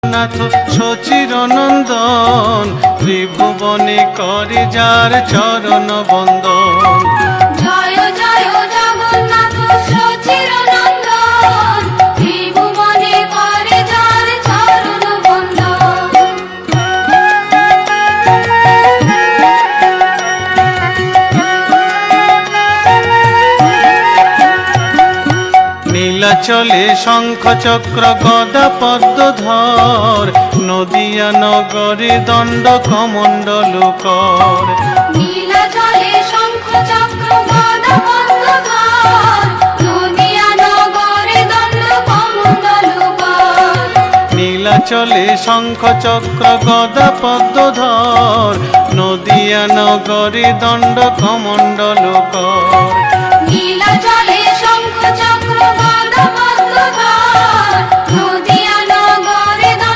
জগন্নাথ সচির নন্দন, ত্রিভুবনে করে যার চরণ বন্দন। জয় জয় জগন্নাথ সচির নন্দন, ত্রিভুবনে করে যার চরণ বন্দন। নীলাচলে শঙ্খ চক্র গদা পদ্মধর, নদিয়া নগরে দণ্ড কমণ্ডল কর। নীলাচলে শঙ্খ চক্র গদা পদ্মধর, নদিয়া নগরে দণ্ড কমণ্ডল কর। নীলাচলে শঙ্খ চক্র গদা পদ্মধর, নদিয়া নগরে দণ্ড কমণ্ডল কর। নীলাচলে শঙ্খ চক্র